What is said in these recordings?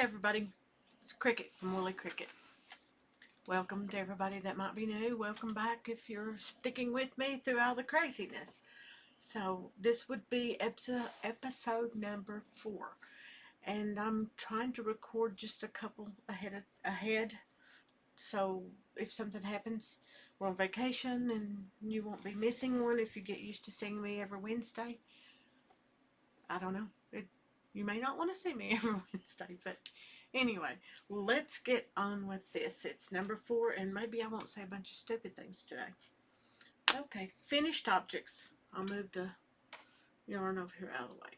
everybody, it's Cricket from Woolly Cricket. Welcome to everybody that might be new. Welcome back if you're sticking with me through all the craziness. So this would be episode number 4, and I'm trying to record just a couple ahead. So if something happens, we're on vacation and you won't be missing one if you get used to seeing me every Wednesday. I don't know. You may not want to see me every Wednesday, but anyway, let's get on with this. It's number 4, and maybe I won't say a bunch of stupid things today. Okay, finished objects. I'll move the yarn over here out of the way.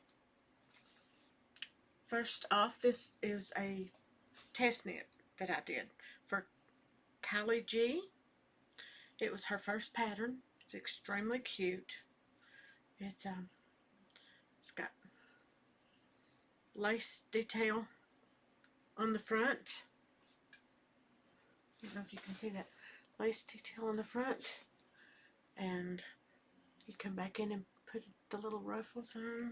First off, this is a test knit that I did for Kylie G. It was her first pattern. It's extremely cute. It's got lace detail on the front. I don't know if you can see that lace detail on the front, and you come back in and put the little ruffles on,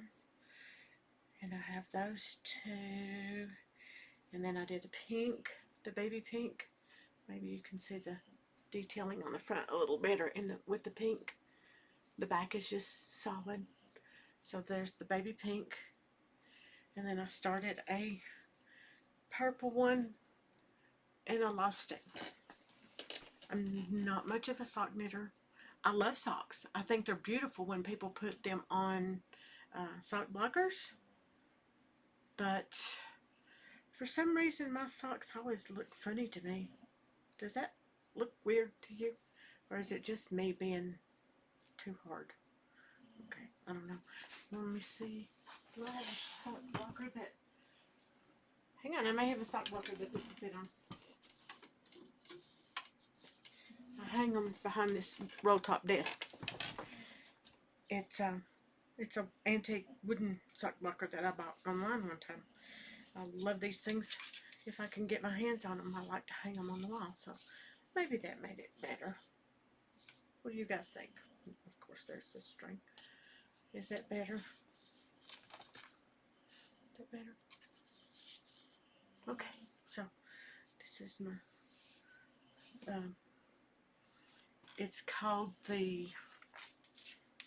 and I have those two, and then I did the pink, the baby pink. Maybe you can see the detailing on the front a little better with the pink. The back is just solid. So there's the baby pink. And then I started a purple one, and I lost it. I'm not much of a sock knitter. I love socks. I think they're beautiful when people put them on sock blockers. But for some reason, my socks always look funny to me. Does that look weird to you? Or is it just me being too hard? Okay, I don't know. Let me see. Do I have a sock blocker that... Hang on, I may have a sock blocker that this will fit on. I hang them behind this roll top desk. It's a antique wooden sock blocker that I bought online one time. I love these things. If I can get my hands on them, I like to hang them on the wall. So maybe that made it better. What do you guys think? Of course, there's this string. Is that better? Better. Okay, so this is my it's called the,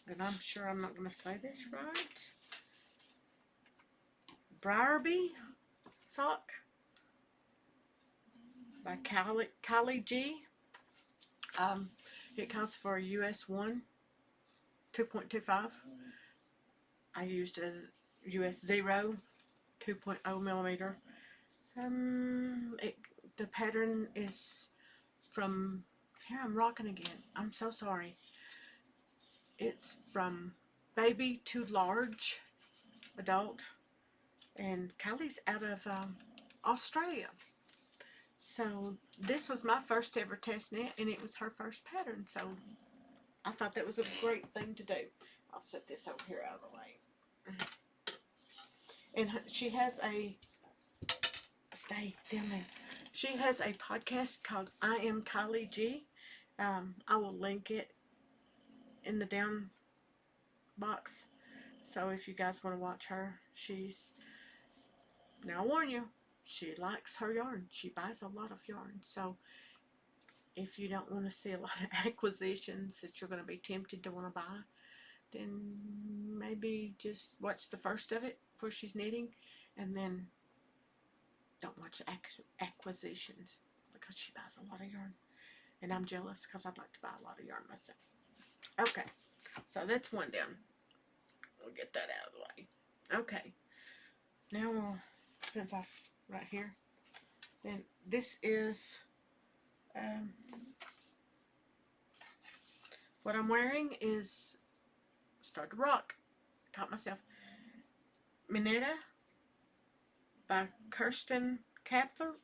and I'm sure I'm not going to say this right, Briarby sock by Kylie G. It calls for a US 1 2.25. I used a US 0 2.0 millimeter. The pattern is from, here I'm rocking again, I'm so sorry. It's from baby to large adult, and Kylie's out of Australia. So this was my first ever test knit, and it was her first pattern, so I thought that was a great thing to do. I'll set this over here out of the way. And she has a, stay down there. She has a podcast called I Am Kylie G. I will link it in the down box. So if you guys want to watch her, now I warn you, she likes her yarn. She buys a lot of yarn. So if you don't want to see a lot of acquisitions that you're going to be tempted to want to buy, then maybe just watch the first of it before she's knitting, and then don't watch acquisitions, because she buys a lot of yarn, and I'm jealous because I'd like to buy a lot of yarn myself. Okay, so that's one down. We'll get that out of the way. Okay, now since I've right here, then this is what I'm wearing is Start to Rock. Caught myself. Minetta by Kirsten Kapper.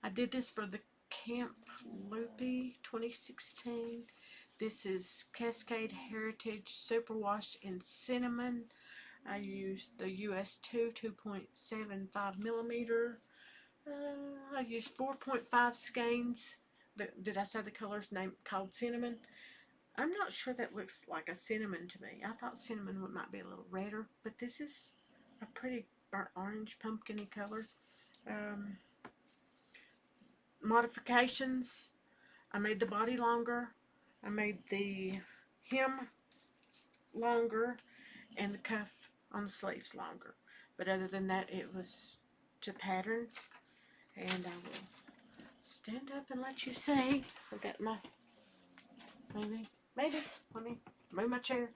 I did this for the Camp Loopy 2016. This is Cascade Heritage Superwash in Cinnamon. I used the US 2.75 millimeter. I used 4.5 skeins. Did I say the color's name? Called Cinnamon. I'm not sure that looks like a cinnamon to me. I thought cinnamon might be a little redder, but this is a pretty burnt orange, pumpkin-y color. Modifications. I made the body longer. I made the hem longer and the cuff on the sleeves longer. But other than that, it was to pattern. And I will stand up and let you see. I got my, maybe, let me move my chair.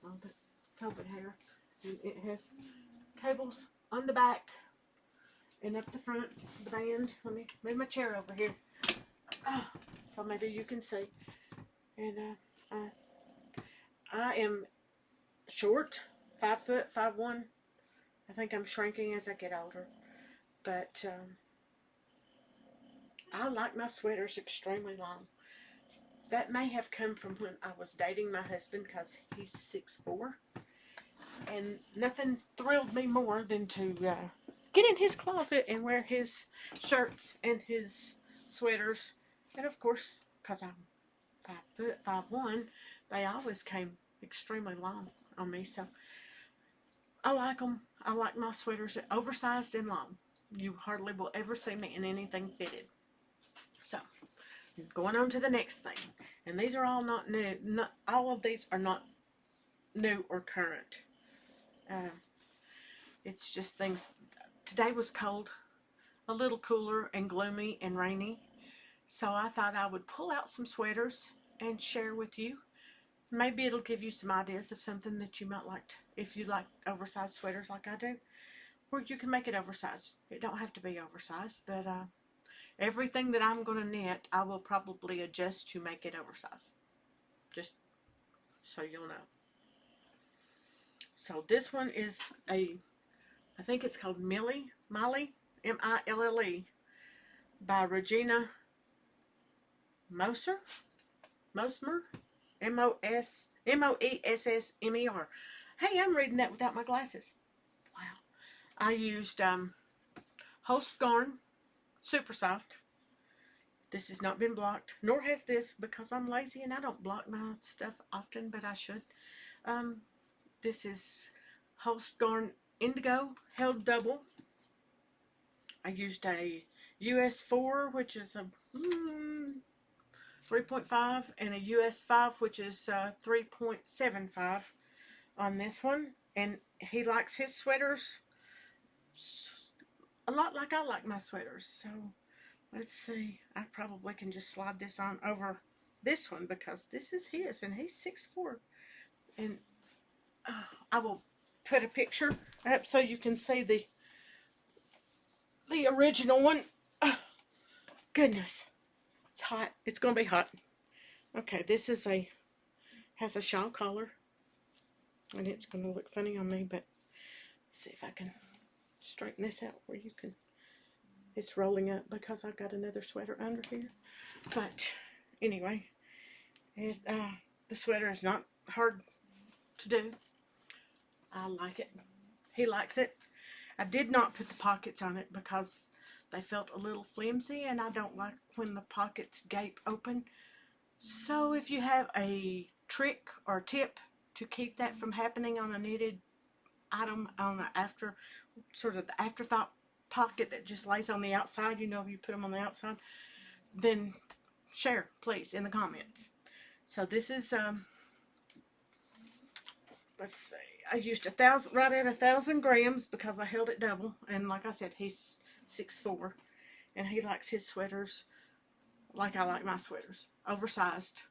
Oh, that's COVID hair. And it has cables on the back and up the front, the band. Let me move my chair over here. Oh, so maybe you can see. And I am short, 5 foot, 5'1". I think I'm shrinking as I get older. But I like my sweaters extremely long. That may have come from when I was dating my husband, because he's 6'4". And nothing thrilled me more than to get in his closet and wear his shirts and his sweaters. And of course, because I'm 5 foot, 5'1", they always came extremely long on me. So I like them. I like my sweaters oversized and long. You hardly will ever see me in anything fitted. So, going on to the next thing. And these are all not new. All of these are not new or current. It's just things. Today was cold, a little cooler and gloomy and rainy. So I thought I would pull out some sweaters and share with you. Maybe it'll give you some ideas of something that you might like, if you like oversized sweaters like I do. Or you can make it oversized. It don't have to be oversized, but everything that I'm going to knit, I will probably adjust to make it oversized. Just so you'll know. So this one is I think it's called Millie, M-I-L-L-E, by Regina Mosser, M-O-E-S-S-M-E-R. Hey, I'm reading that without my glasses. Wow. I used Holst Garn, super soft. This has not been blocked, nor has this, because I'm lazy and I don't block my stuff often, but I should. This is Holst Garn Indigo, held double. I used a US 4, which is a 3.5, and a US 5, which is 3.75 on this one. And he likes his sweaters a lot like I like my sweaters. So let's see. I probably can just slide this on over this one, because this is his, and he's 6'4". And I will put a picture up so you can see the original one. Oh, goodness, it's hot. It's gonna be hot. Okay, this is has a shawl collar, and it's gonna look funny on me, but let's see if I can straighten this out where you can. It's rolling up because I've got another sweater under here. But anyway, the sweater is not hard to do. I like it. He likes it. I did not put the pockets on it because they felt a little flimsy, and I don't like when the pockets gape open. So if you have a trick or tip to keep that from happening on a knitted item, on the sort of the afterthought pocket that just lays on the outside, you know, you put them on the outside, then share, please, in the comments. So this is, let's see, I used right at 1,000 grams because I held it double, and like I said, he's 6'4", and he likes his sweaters like I like my sweaters, oversized,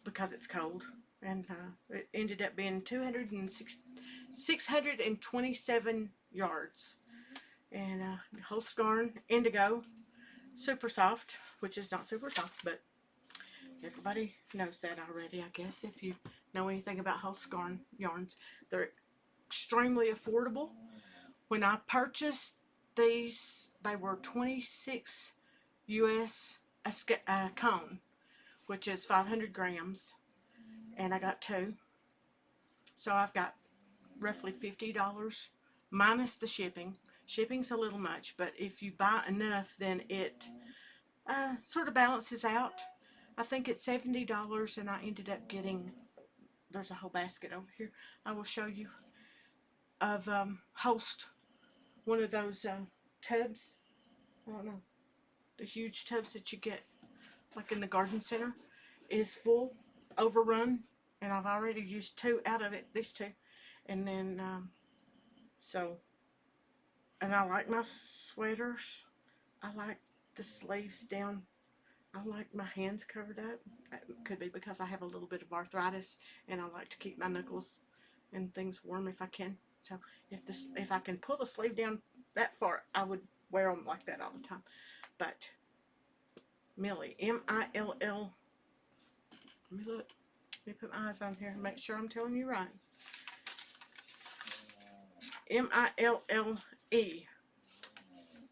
because it's cold. And it ended up being 627 yards. And Holst Garn Indigo, super soft, which is not super soft, but everybody knows that already, I guess, if you know anything about Holst Garn yarns. They're extremely affordable. When I purchased these, they were 26 US a cone, which is 500 grams, and I got 2. So I've got roughly $50 minus the shipping. Shipping's a little much, but if you buy enough, then it sort of balances out. I think it's $70, and I ended up getting, there's a whole basket over here. I will show you. of Holst, one of those tubs. I don't know, the huge tubs that you get like in the garden center, is full, overrun, and I've already used 2 out of it, these 2. And then, and I like my sweaters. I like the sleeves down. I like my hands covered up. That could be because I have a little bit of arthritis, and I like to keep my knuckles and things warm if I can. So if I can pull the sleeve down that far, I would wear them like that all the time. But Millie, M-I-L-L. Let me look. Let me put my eyes on here and make sure I'm telling you right. M-I-L-L-E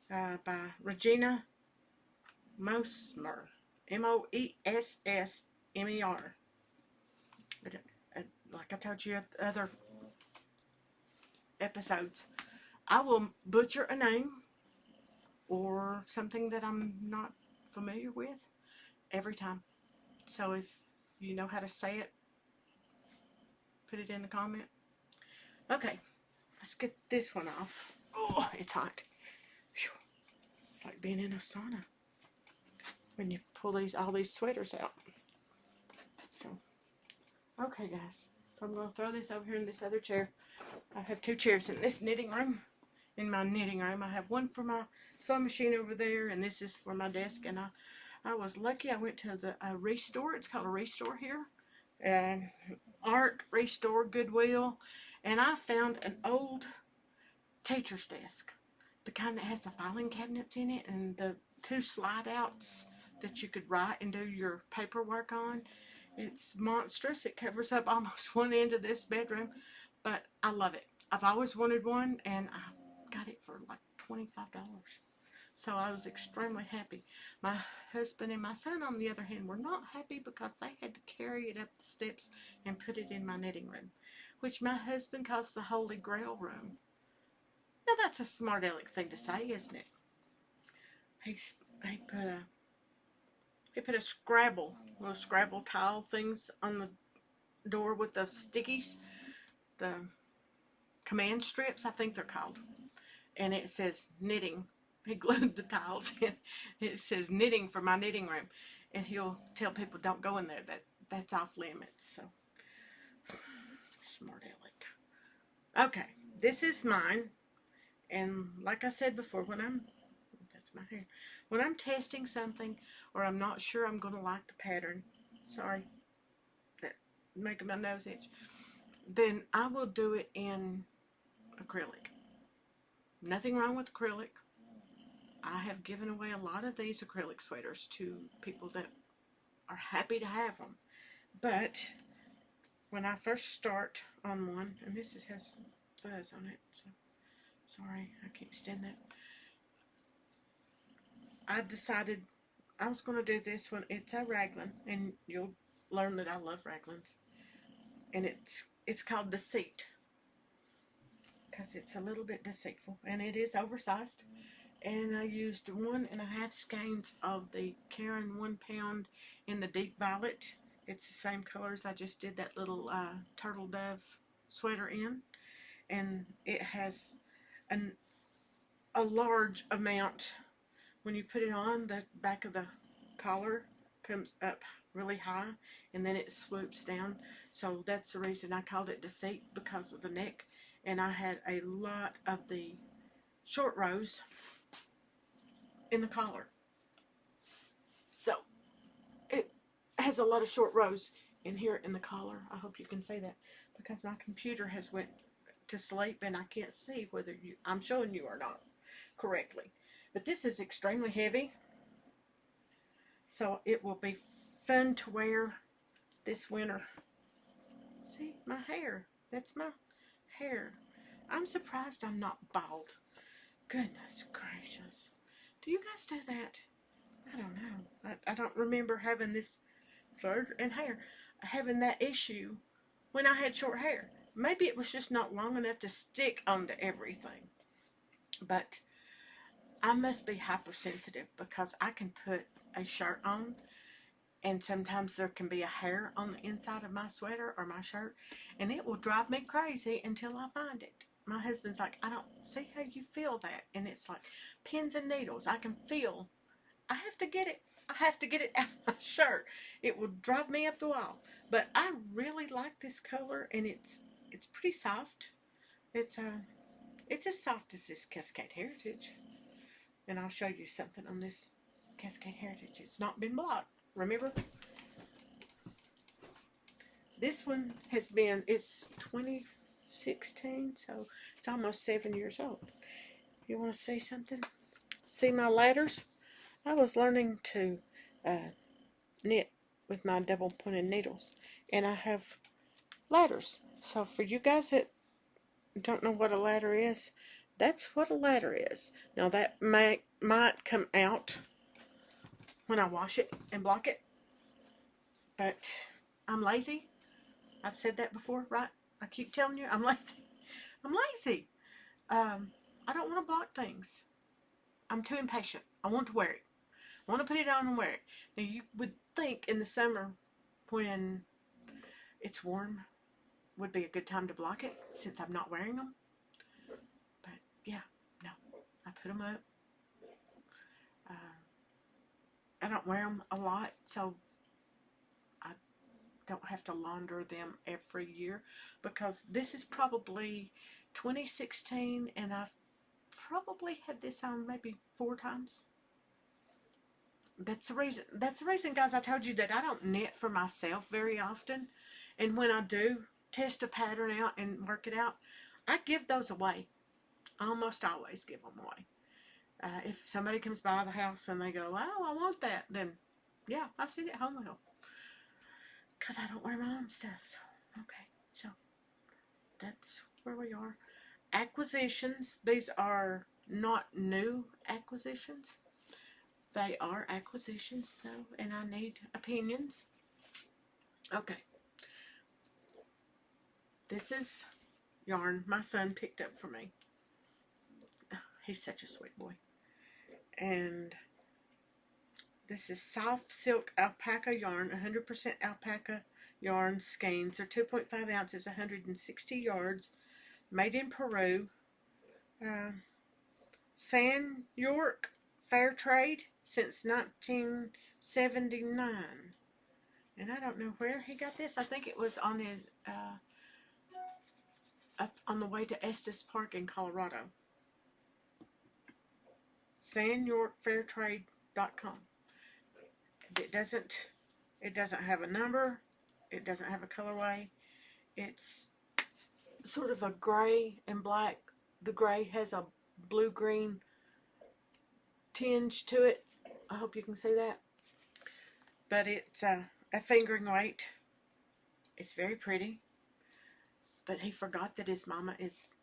by Regina Mosmer. M-O-E-S-S-M-E-R. Like I told you at the other episodes, I will butcher a name or something that I'm not familiar with every time. So if you know how to say it, put it in the comment. Okay, let's get this one off. Oh, it's hot. Whew. It's like being in a sauna when you pull all these sweaters out. So, okay guys, so I'm going to throw this over here in this other chair. I have 2 chairs in this knitting room. In my knitting room, I have one for my sewing machine over there, and this is for my desk. And I was lucky. I went to the Restore. It's called a Restore here. Arc, Restore, Goodwill. And I found an old teacher's desk. The kind that has the filing cabinets in it and the 2 slide outs that you could write and do your paperwork on. It's monstrous. It covers up almost one end of this bedroom. But I love it. I've always wanted one, and I got it for like $25. So I was extremely happy. My husband and my son, on the other hand, were not happy because they had to carry it up the steps and put it in my knitting room, which my husband calls the Holy Grail room. Now that's a smart aleck thing to say, isn't it? He put a little Scrabble tile things on the door with the stickies, the command strips, I think they're called. And it says knitting. He glued the tiles in. It says knitting for my knitting room. And he'll tell people don't go in there. That's off limits. So, smart aleck. Okay, this is mine. And like I said before, that's my hair. When I'm testing something or I'm not sure I'm going to like the pattern, sorry, that making my nose itch, then I will do it in acrylic. Nothing wrong with acrylic. I have given away a lot of these acrylic sweaters to people that are happy to have them. But when I first start on one, and this has fuzz on it, so sorry, I can't stand that. I decided I was going to do this one. It's a raglan, and you'll learn that I love raglans. And it's called Deceit, because it's a little bit deceitful, and it is oversized. And I used 1.5 skeins of the Caron 1 pound in the deep violet. It's the same colors I just did that little turtle dove sweater in. And it has a large amount. When you put it on, the back of the collar comes up really high, and then it swoops down. So that's the reason I called it Deceit, because of the neck. And I had a lot of the short rows in the collar. So it has a lot of short rows in here in the collar. I hope you can see that, because my computer has went to sleep and I can't see whether I'm showing you or not correctly. But this is extremely heavy, so it will be fun to wear this winter. See, my hair. That's my hair. I'm surprised I'm not bald. Goodness gracious. Do you guys do that? I don't know. I don't remember having this fur and hair, having that issue when I had short hair. Maybe it was just not long enough to stick onto everything. But I must be hypersensitive, because I can put a shirt on and sometimes there can be a hair on the inside of my sweater or my shirt, and it will drive me crazy until I find it. my husband's like, I don't see how you feel that. And it's like pins and needles. I can feel. I have to get it. I have to get it out of my shirt. It will drive me up the wall. But I really like this color, and it's pretty soft. It's as soft as this Cascade Heritage. And I'll show you something on this Cascade Heritage. It's not been blocked. Remember? This one has been, it's 2016, so it's almost 7 years old. You want to see something? See my ladders? I was learning to knit with my double pointed needles, and I have ladders. So for you guys that don't know what a ladder is, that's what a ladder is. Now that might come out when I wash it and block it, but I'm lazy. I've said that before, right? I keep telling you I'm lazy. I'm lazy. I don't want to block things. I'm too impatient. I want to wear it. I want to put it on and wear it. Now you would think in the summer when it's warm would be a good time to block it since I'm not wearing them. But yeah, no. I put them up. I don't wear them a lot, so I don't have to launder them every year because this is probably 2016 and I've probably had this on maybe 4 times. That's the reason, guys, I told you that I don't knit for myself very often. And when I do test a pattern out and work it out, I give those away. I almost always give them away. If somebody comes by the house and they go, oh, I want that, then yeah, I send it home with them. Because I don't wear my own stuff. So, okay. So, that's where we are. Acquisitions. These are not new acquisitions. They are acquisitions, though, and I need opinions. Okay. This is yarn my son picked up for me. He's such a sweet boy. And this is soft silk alpaca yarn, 100% alpaca yarn skeins. They're 2.5 ounces, 160 yards, made in Peru. San York Fair Trade since 1979. And I don't know where he got this. I think it was on his, up on the way to Estes Park in Colorado. SanYorkFairTrade.com. It doesn't have a number. It doesn't have a colorway. It's sort of a gray and black. The gray has a blue-green tinge to it. I hope you can see that. But it's a fingering weight. It's very pretty. But he forgot that his mama is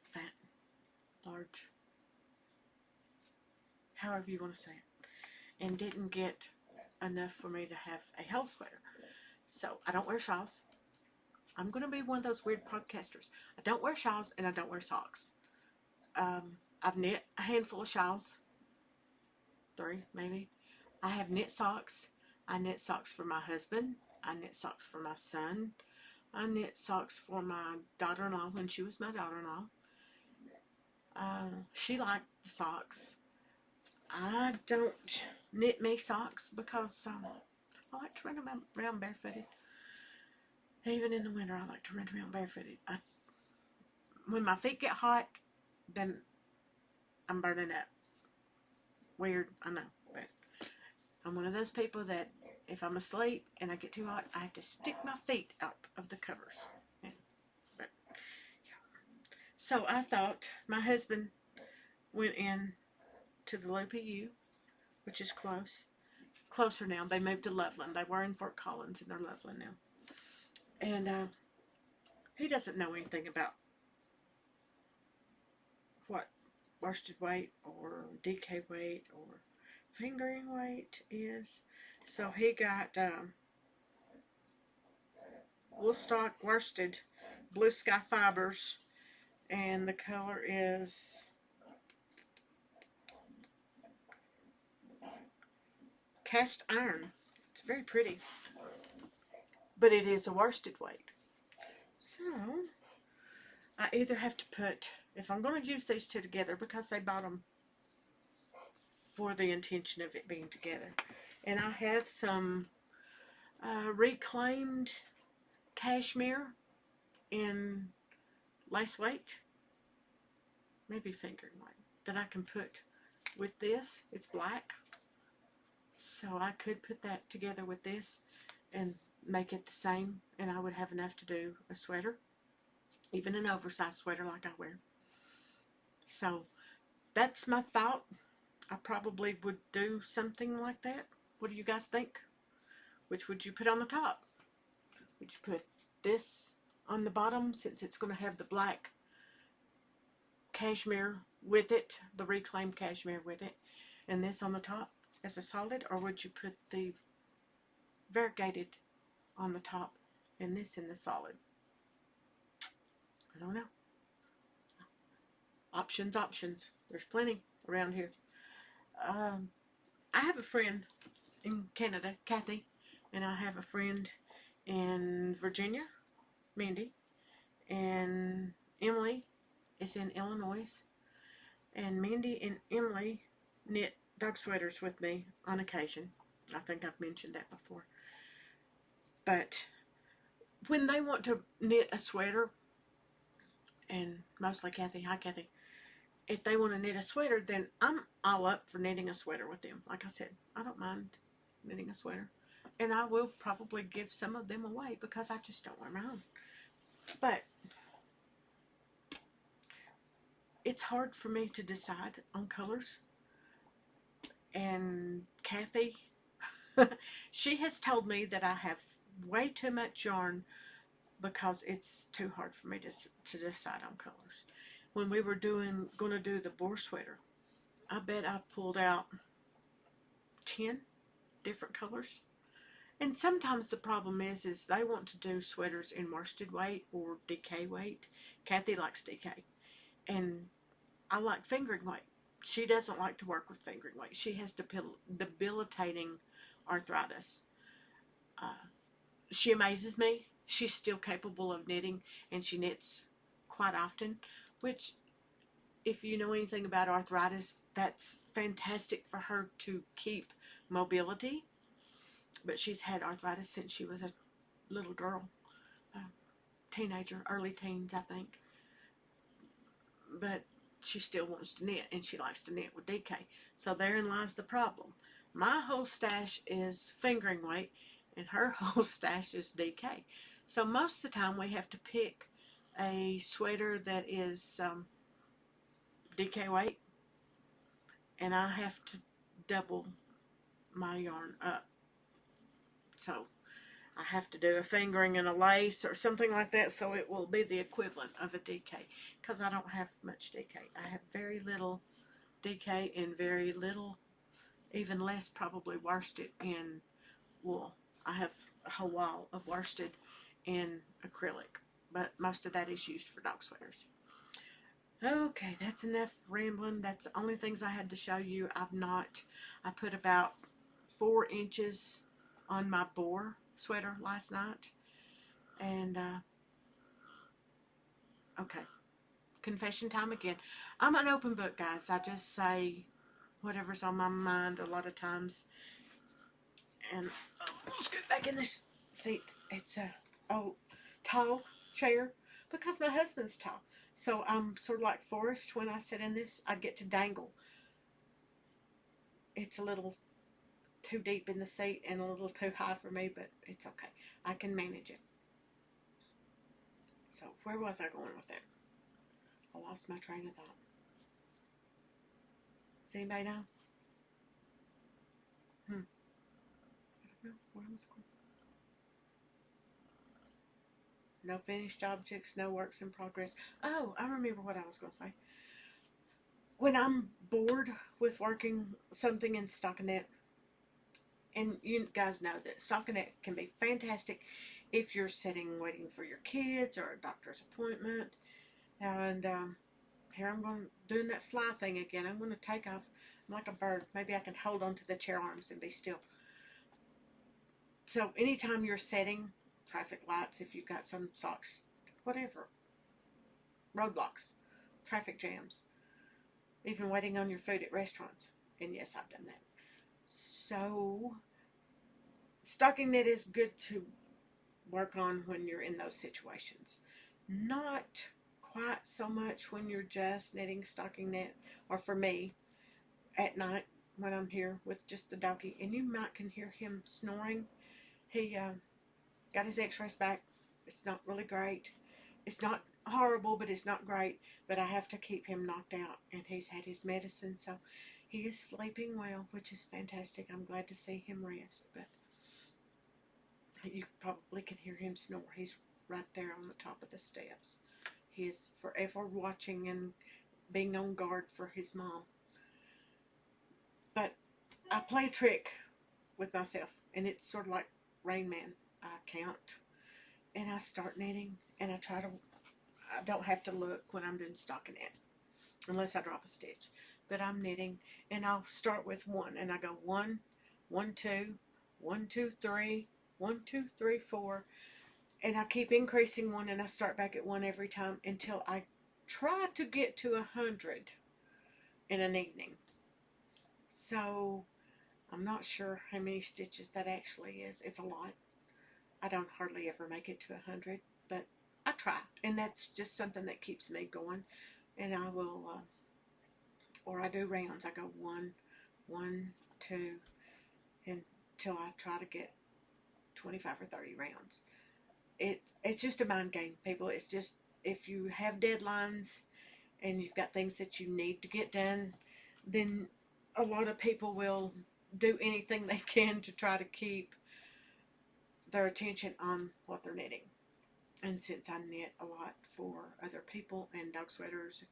fat, large, however you want to say it, and didn't get enough for me to have a whole sweater. So I don't wear shawls. I'm going to be one of those weird podcasters. I don't wear shawls and I don't wear socks. I've knit a handful of shawls. 3 maybe. I have knit socks. I knit socks for my husband. I knit socks for my son. I knit socks for my daughter-in-law when she was my daughter-in-law. She liked the socks. I don't knit me socks because I like to run around barefooted. Even in the winter, I like to run around barefooted. When my feet get hot, then I'm burning up. Weird, I know, but I'm one of those people that if I'm asleep and I get too hot, I have to stick my feet out of the covers. Yeah. But, yeah. So I thought my husband went in to the Loopy U, which is closer now. They moved to Loveland. They were in Fort Collins and they're Loveland now. And he doesn't know anything about what worsted weight or DK weight or fingering weight is. So he got Woolstock worsted blue sky fibers, and the color is cast iron. It's very pretty, but it is a worsted weight. So I either have to put, if I'm going to use these two together, because they bought them for the intention of it being together. And I have some reclaimed cashmere in lace weight, maybe fingering weight, that I can put with this. It's black, so I could put that together with this and make it the same, and I would have enough to do a sweater, even an oversized sweater like I wear. So that's my thought. I probably would do something like that. What do you guys think? Which would you put on the top? Would you put this on the bottom, since it's going to have the black cashmere with it, the reclaimed cashmere with it, and this on the top as a solid? Or would you put the variegated on the top and this in the solid? I don't know. Options, options. There's plenty around here. I have a friend in Canada, Kathy, and I have a friend in Virginia, Mindy, and Emily is in Illinois. And Mindy and Emily knit dog sweaters with me on occasion. I think I've mentioned that before. But when they want to knit a sweater, and mostly Kathy, hi Kathy, if they want to knit a sweater, then I'm all up for knitting a sweater with them. Like I said, I don't mind knitting a sweater. And I will probably give some of them away because I just don't wear my own. But it's hard for me to decide on colors. And Kathy, she has told me that I have way too much yarn because it's too hard for me to decide on colors. When we were going to do the boar sweater, I bet I pulled out 10 different colors. And sometimes the problem is they want to do sweaters in worsted weight or DK weight. Kathy likes DK. And I like fingering weight. She doesn't like to work with fingering weight. She has debilitating arthritis. She amazes me. She's still capable of knitting, and she knits quite often, which, if you know anything about arthritis, that's fantastic for her to keep mobility. But she's had arthritis since she was a little girl, teenager, early teens, I think. But she still wants to knit, and she likes to knit with DK. So therein lies the problem. My whole stash is fingering weight, and her whole stash is DK. So most of the time we have to pick a sweater that is DK weight, and I have to double my yarn up. So I have to do a fingering and a lace or something like that, so it will be the equivalent of a DK, because I don't have much DK. I have very little DK and very little, even less probably, worsted in wool. I have a whole wall of worsted in acrylic, but most of that is used for dog sweaters. Okay, that's enough rambling. That's the only things I had to show you. I put about 4 inches on my boar sweater last night. And, okay, confession time again. I'm an open book, guys. I just say whatever's on my mind a lot of times. And let's get back in this seat. It's a tall chair because my husband's tall. So I'm sort of like Forrest. When I sit in this, I get to dangle. It's a little too deep in the seat and a little too high for me, but it's okay. I can manage it. So where was I going with that? I lost my train of thought. Does anybody know? I don't know where I was going. No finished objects, no works in progress. Oh, I remember what I was going to say. When I'm bored with working something in stockinette, and you guys know that stockinette can be fantastic if you're sitting waiting for your kids or a doctor's appointment. And here I'm doing that fly thing again. I'm going to take off. I'm like a bird. Maybe I can hold on to the chair arms and be still. So anytime you're setting traffic lights, if you've got some socks, whatever, roadblocks, traffic jams, even waiting on your food at restaurants. And yes, I've done that. So, stocking knit is good to work on when you're in those situations. Not quite so much when you're just knitting stocking knit, or for me, at night when I'm here with just the doggy. And you might can hear him snoring. He got his x-rays back. It's not really great. It's not horrible, but it's not great. But I have to keep him knocked out, and he's had his medicine, so he is sleeping well, which is fantastic. I'm glad to see him rest, but you probably can hear him snore. He's right there on the top of the steps. He is forever watching and being on guard for his mom. But I play a trick with myself, and it's sort of like Rain Man. I count, and I start knitting, and I don't have to look when I'm doing stockinette, unless I drop a stitch. But I'm knitting, and I'll start with 1, and I go 1, 1, 2, 1, 2, 3, 1, 2, 3, 4, and I keep increasing 1, and I start back at 1 every time until I try to get to 100 in an evening. So I'm not sure how many stitches that actually is. It's a lot. I don't hardly ever make it to 100, but I try, and that's just something that keeps me going. And I will, or I do rounds. I go 1, 1, 2, until I try to get 25 or 30 rounds. It's just a mind game, people. It's just, if you have deadlines and you've got things that you need to get done, then a lot of people will do anything they can to try to keep their attention on what they're knitting. And since I knit a lot for other people and dog sweaters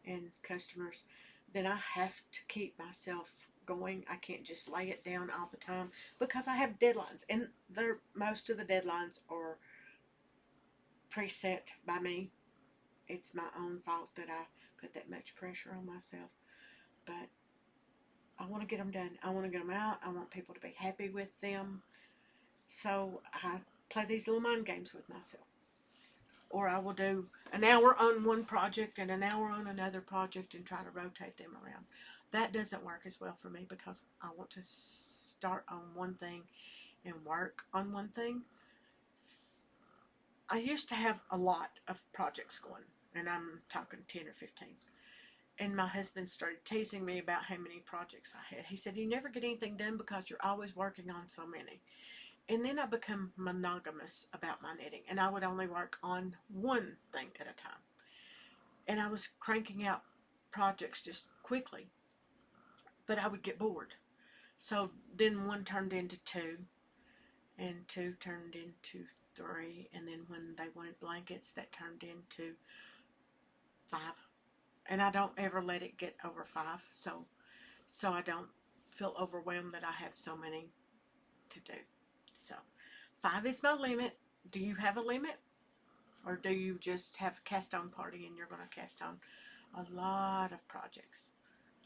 and customers, then I have to keep myself going. I can't just lay it down all the time because I have deadlines, and most of the deadlines are preset by me. It's my own fault that I put that much pressure on myself, but I want to get them done. I want to get them out. I want people to be happy with them. So I play these little mind games with myself. Or I will do an hour on one project and an hour on another project and try to rotate them around. That doesn't work as well for me because I want to start on one thing and work on one thing. I used to have a lot of projects going, and I'm talking 10 or 15. And my husband started teasing me about how many projects I had. He said, you never get anything done because you're always working on so many. And then I become monogamous about my knitting, and I would only work on one thing at a time. And I was cranking out projects just quickly, but I would get bored. So then 1 turned into 2, and 2 turned into 3, and then when they wanted blankets, that turned into 5. And I don't ever let it get over 5, so I don't feel overwhelmed that I have so many to do. So 5 is my limit. Do you have a limit? Or do you just have a cast on party and you're going to cast on a lot of projects?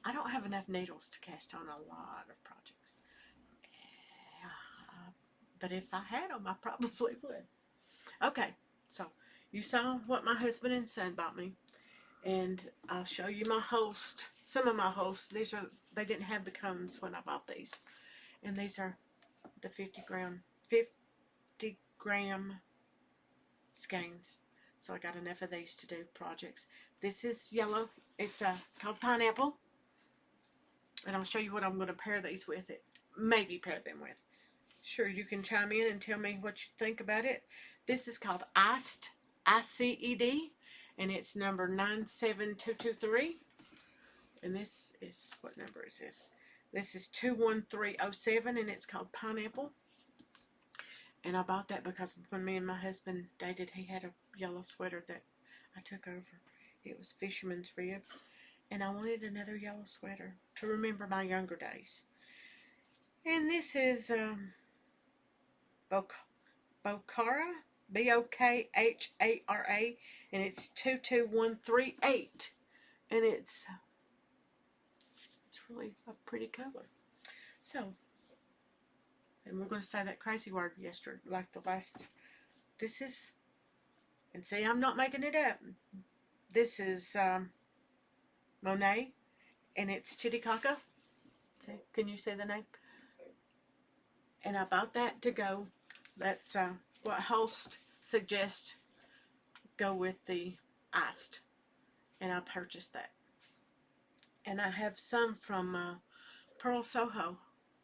I don't have enough needles to cast on a lot of projects. But if I had them, I probably would. Okay, so you saw what my husband and son bought me. And I'll show you my host. Some of my hosts. They didn't have the cones when I bought these. And these are the 50 gram skeins. So I got enough of these to do projects. This is yellow. It's called Pineapple. And I'll show you what I'm going to pair these with. Maybe pair them with. Sure, you can chime in and tell me what you think about it. This is called Iced, ICED. And it's number 97223. And this is, what number is this? This is 21307, and it's called Pineapple. And I bought that because when me and my husband dated, he had a yellow sweater that I took over. It was Fisherman's Rib. And I wanted another yellow sweater to remember my younger days. And this is Bokhara. Bokhara, and it's 22138, and it's really a pretty color. So, and we're going to say that crazy word yesterday, like the last. This is, and see, I'm not making it up. this is Monet, and it's Titicaca. Can you say the name? And I bought that to go. That's what Holst suggests go with the iced, and I purchased that. And I have some from Pearl Soho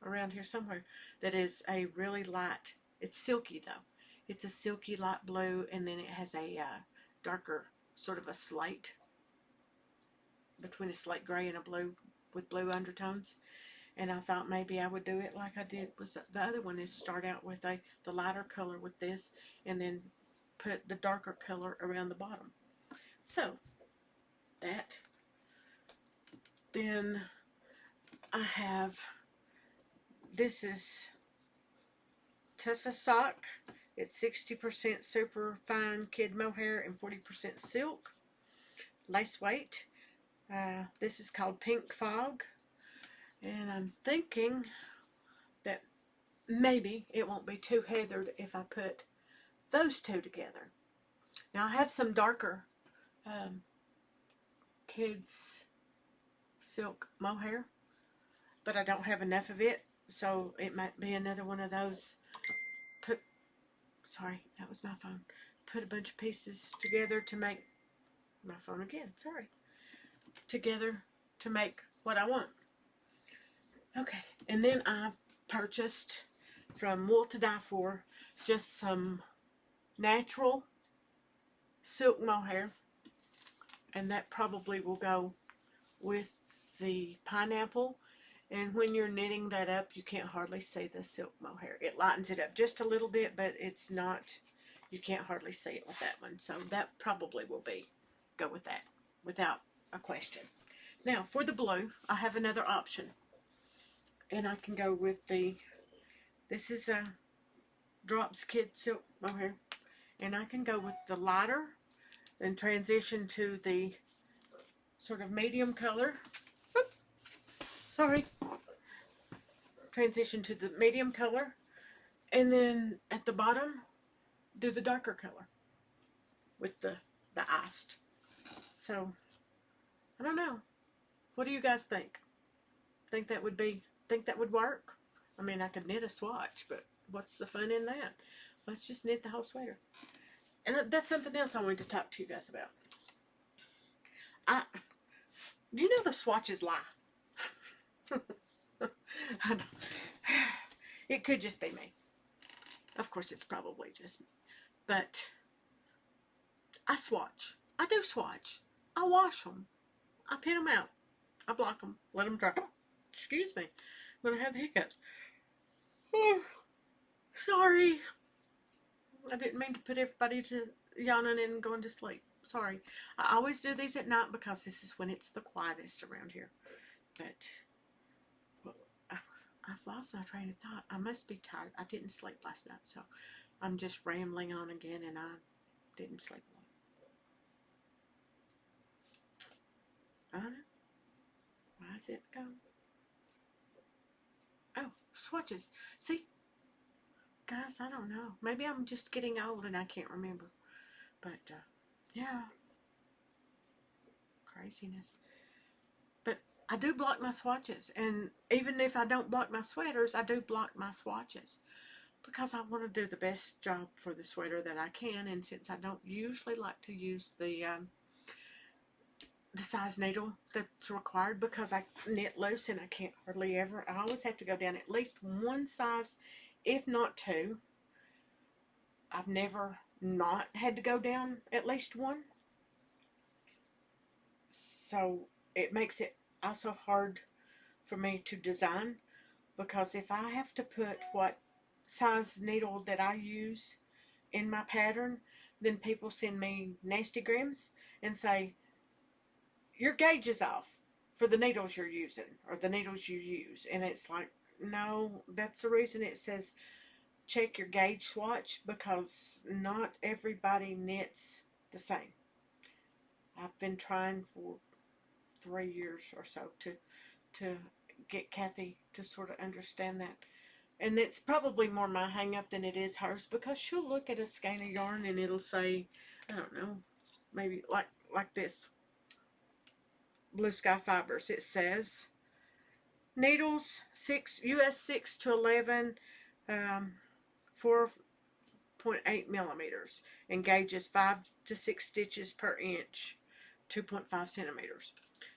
around here somewhere that is a really light. It's silky though. It's a silky light blue, and then it has a darker sort of a slate, between a slate gray and a blue with blue undertones. And I thought maybe I would do it like I did was the other one, is start out with the lighter color with this, and then put the darker color around the bottom. So that. Then I have, this is Tessa sock. It's 60% super fine kid mohair and 40% silk. Lace weight. This is called Pink Fog. And I'm thinking that maybe it won't be too heathered if I put those two together. Now I have some darker kids silk mohair, but I don't have enough of it, so it might be another one of those. Sorry, that was my phone. Put a bunch of pieces together to make my phone again. Sorry, together to make what I want. Okay, and then I purchased from Wool to Die For just some natural silk mohair, and that probably will go with the pineapple. And when you're knitting that up, you can't hardly see the silk mohair. It lightens it up just a little bit, but it's not, you can't hardly see it with that one. So that probably will go with that without a question. Now for the blue, I have another option, and I can go with this is a Drops Kid Silk Mohair, and I can go with the lighter and transition to the sort of medium color. Sorry. Transition to the medium color, and then at the bottom do the darker color with the iced. So I don't know. What do you guys think? Think that would work? I mean, I could knit a swatch, but what's the fun in that? Let's just knit the whole sweater. And that's something else I wanted to talk to you guys about. Do you know the swatches lie? It could just be me. Of course, it's probably just me. But I swatch. I do swatch. I wash them. I pin them out. I block them. Let them dry. Excuse me. I'm going to have the hiccups. Oh, sorry. I didn't mean to put everybody to yawning and going to sleep. Sorry. I always do these at night because this is when it's the quietest around here. But I've lost my train of thought. I must be tired. I didn't sleep last night, so I'm just rambling on again, and I didn't sleep well. I don't know. Why is it going? Oh, swatches. See? Guys, I don't know. Maybe I'm just getting old and I can't remember. But, yeah. Craziness. But I do block my swatches, and even if I don't block my sweaters, I do block my swatches because I want to do the best job for the sweater that I can. And since I don't usually like to use the size needle that's required, because I knit loose and I can't hardly ever, I always have to go down at least one size, if not two. I've never not had to go down at least one. So it makes it also hard for me to design, because if I have to put what size needle that I use in my pattern, then people send me nasty grams and say, your gauge is off for the needles you're using, or the needles you use. And it's like, no, that's the reason it says check your gauge swatch, because not everybody knits the same. I've been trying for 3 years or so to get Kathy to sort of understand that. And it's probably more my hang up than it is hers, because she'll look at a skein of yarn and it'll say, I don't know, maybe like like this. Blue Sky Fibers. It says needles US 6 to 11, 4.8 millimeters, and gauges 5 to 6 stitches per inch, 2.5 centimeters.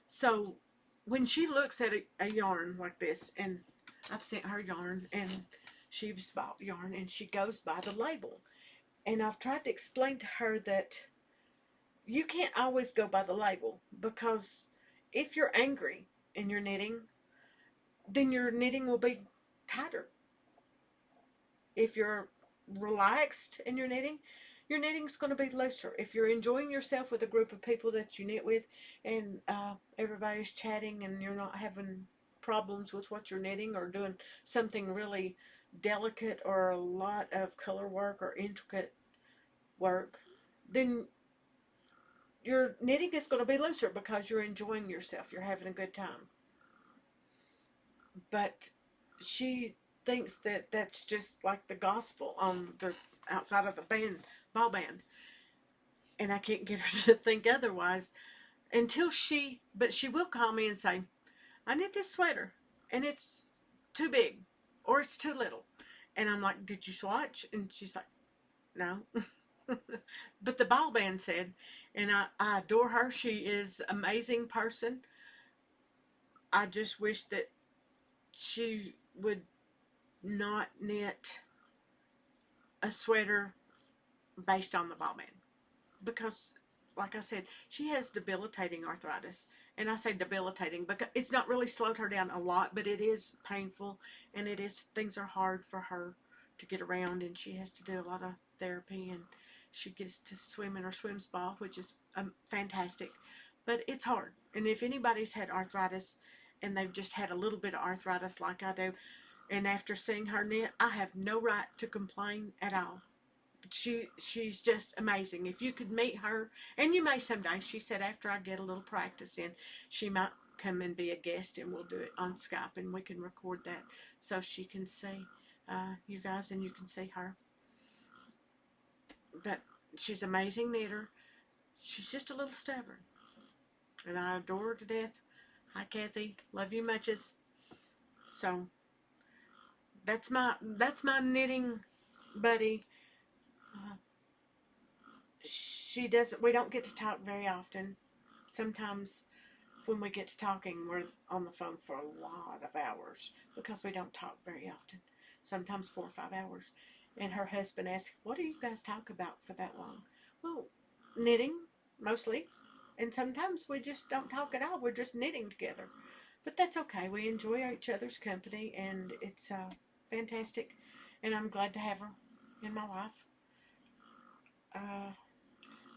So when she looks at a yarn like this, and I've sent her yarn, and she's bought yarn, and she goes by the label, and I've tried to explain to her that you can't always go by the label, because if you're angry in your knitting, then your knitting will be tighter. If you're relaxed in your knitting's going to be looser. If you're enjoying yourself with a group of people that you knit with, and everybody's chatting, and you're not having problems with what you're knitting, or doing something really delicate or a lot of color work or intricate work, then your knitting is going to be looser because you're enjoying yourself. You're having a good time. But she thinks that that's just like the gospel on the outside of the ball band. And I can't get her to think otherwise but she will call me and say, I knit this sweater and it's too big or it's too little. And I'm like, did you swatch? And she's like, no. But the ball band said, and I adore her. She is an amazing person. I just wish that she would not knit a sweater based on the ball band, because like I said, she has debilitating arthritis. And I say debilitating because it's not really slowed her down a lot, but it is painful, and things are hard for her to get around, and she has to do a lot of therapy, and she gets to swim in her swim spa, which is fantastic, but it's hard. And if anybody's had arthritis and they've just had a little bit of arthritis like I do, and after seeing her knit, I have no right to complain at all. She's just amazing. If you could meet her, and you may someday, she said after I get a little practice in, she might come and be a guest, and we'll do it on Skype, and we can record that so she can see you guys, and you can see her. But she's an amazing knitter. She's just a little stubborn, and I adore her to death. Hi Kathy, love you muches. So that's my knitting buddy. We don't get to talk very often. Sometimes when we get to talking, we're on the phone for a lot of hours because we don't talk very often. Sometimes 4 or 5 hours. And her husband asks, what do you guys talk about for that long? Well, knitting, mostly. And sometimes we just don't talk at all. We're just knitting together. But that's okay. We enjoy each other's company, and it's fantastic. And I'm glad to have her in my life.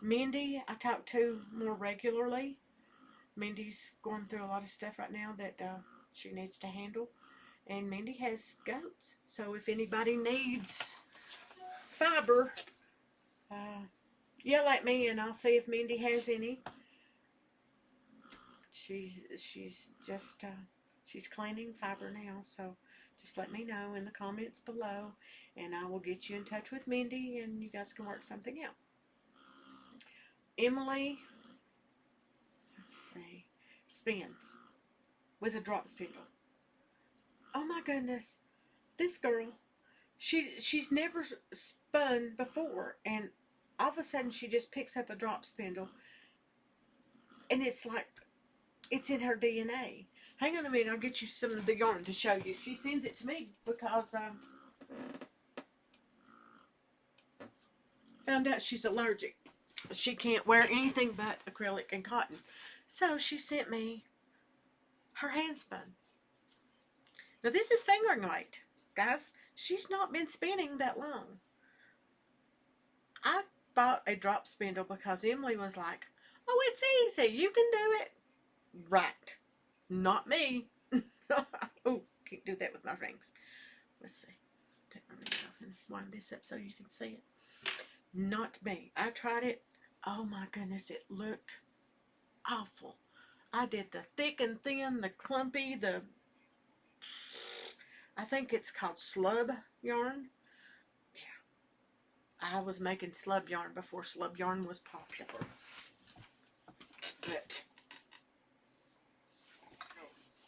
Mindy, I talk to more regularly. Mindy's going through a lot of stuff right now that she needs to handle. And Mindy has goats. So if anybody needs fiber, yell at me and I'll see if Mindy has any. She's just she's cleaning fiber now, so just let me know in the comments below, and I will get you in touch with Mindy, and you guys can work something out. Emily, let's see, spins with a drop spindle. Oh my goodness, this girl, she's never spun before, and all of a sudden she just picks up a drop spindle, and it's like it's in her DNA. Hang on a minute, I'll get you some of the yarn to show you. She sends it to me because found out she's allergic. She can't wear anything but acrylic and cotton. So she sent me her hand spun. Now this is fingering weight, guys. She's not been spinning that long. I bought a drop spindle because Emily was like, oh, it's easy, you can do it. Right. Not me. Oh, can't do that with my rings. Let's see. Take my rings off and wind this up so you can see it. Not me. I tried it. Oh my goodness, it looked awful. I did the thick and thin, the clumpy, I think it's called slub yarn. Yeah. I was making slub yarn before slub yarn was popular. But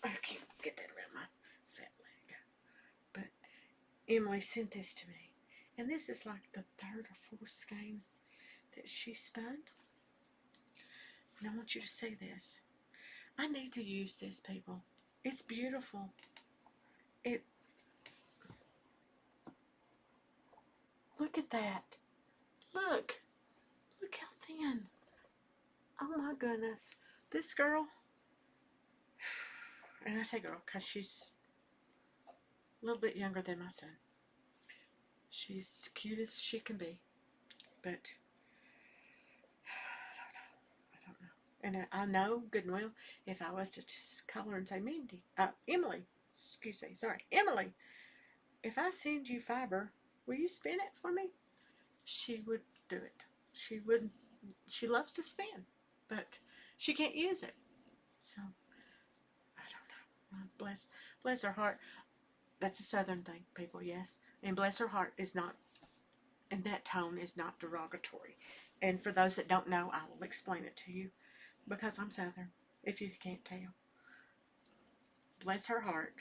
I can't get that around my fat leg. But Emily sent this to me. And this is like the third or fourth skein that she spun. And I want you to see this. I need to use this, people. It's beautiful. Look at that. Look how thin. Oh my goodness. This girl, and I say girl because she's a little bit younger than my son. She's cute as she can be. But I don't know. And I know good and well, if I was to just call her and say, Emily, Emily, if I send you fiber, will you spin it for me? She would do it. She loves to spin, but she can't use it. So, I don't know. Bless her heart. That's a Southern thing, people, yes. And bless her heart is not, and that tone is not derogatory. And for those that don't know, I will explain it to you because I'm Southern, if you can't tell. Bless her heart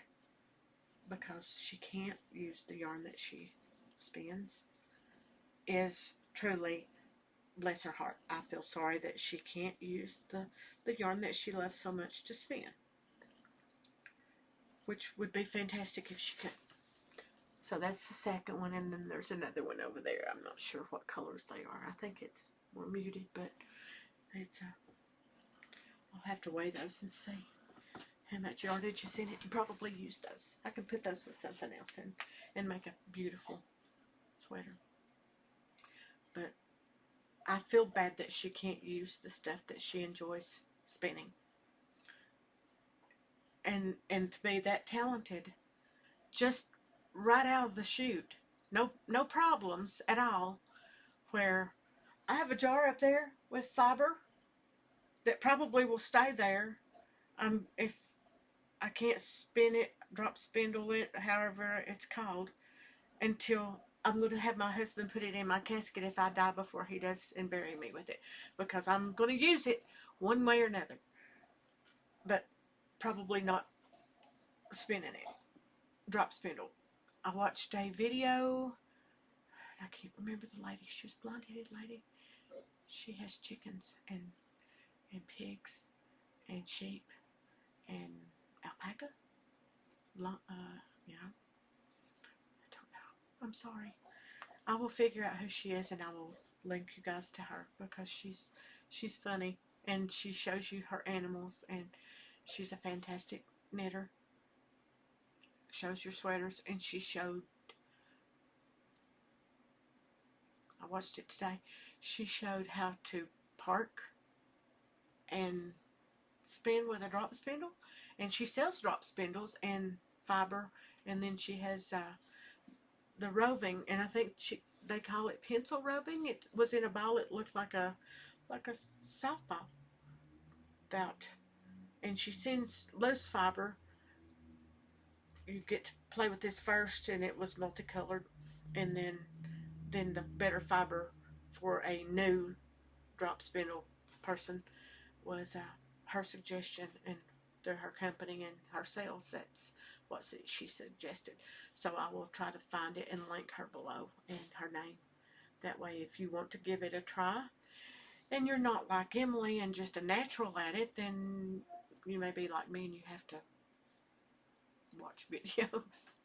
because she can't use the yarn that she spins is truly, bless her heart. I feel sorry that she can't use the yarn that she loves so much to spin, which would be fantastic if she could. So that's the second one, and then there's another one over there. I'm not sure what colors they are. I think it's more muted, but it's I'll have to weigh those and see how much yardage is in it, and probably use those. I can put those with something else and make a beautiful sweater. But I feel bad that she can't use the stuff that she enjoys spinning. And to be that talented, just right out of the chute, no problems at all, where I have a jar up there with fiber that probably will stay there. If I can't spin it, drop spindle it, however it's called, until I'm going to have my husband put it in my casket if I die before he does and bury me with it, because I'm going to use it one way or another, but probably not spinning it, drop spindle. I watched a video, I can't remember the lady, she was a blonde-headed lady. She has chickens and pigs and sheep and alpaca. Yeah, I don't know. I'm sorry. I will figure out who she is and I will link you guys to her because she's funny and she shows you her animals and she's a fantastic knitter. Shows your sweaters, and she showed, I watched it today, she showed how to park and spin with a drop spindle, and she sells drop spindles and fiber, and then she has the roving, and I think they call it pencil roving. It was in a ball. It looked like a softball bat, and she sends loose fiber. You get to play with this first, and it was multicolored, and then the better fiber for a new drop spindle person was her suggestion, and through her company and her sales, that's what she suggested. So I will try to find it and link her below and her name. That way, if you want to give it a try and you're not like Emily and just a natural at it, then you may be like me and you have to watch videos.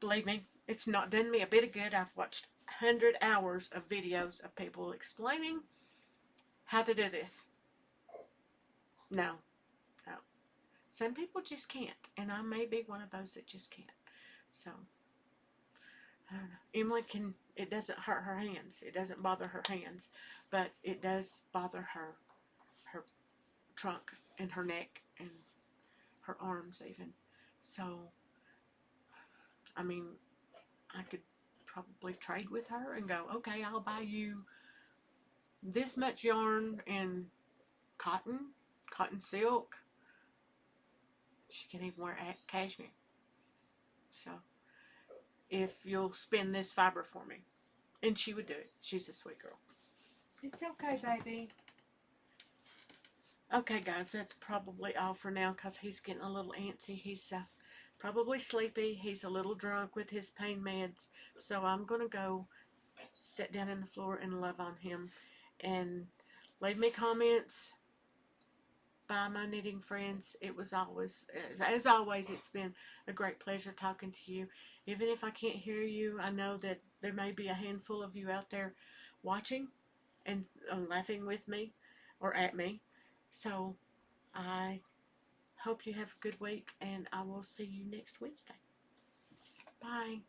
Believe me, it's not done me a bit of good. I've watched 100 hours of videos of people explaining how to do this. No. Some people just can't, and I may be one of those that just can't. So, I don't know. Emily it doesn't hurt her hands. It doesn't bother her hands, but it does bother her trunk and her neck and her arms even. So, I mean, I could probably trade with her and go, okay, I'll buy you this much yarn and cotton silk. She can even wear cashmere. So, if you'll spin this fiber for me. And she would do it. She's a sweet girl. It's okay, baby. Okay, guys, that's probably all for now because he's getting a little antsy. He's probably sleepy. He's a little drunk with his pain meds. So I'm going to go sit down in the floor and love on him. And leave me comments. Bye, my knitting friends. It was always, as always, it's been a great pleasure talking to you. Even if I can't hear you, I know that there may be a handful of you out there watching and laughing with me or at me. So I hope you have a good week, and I will see you next Wednesday. Bye.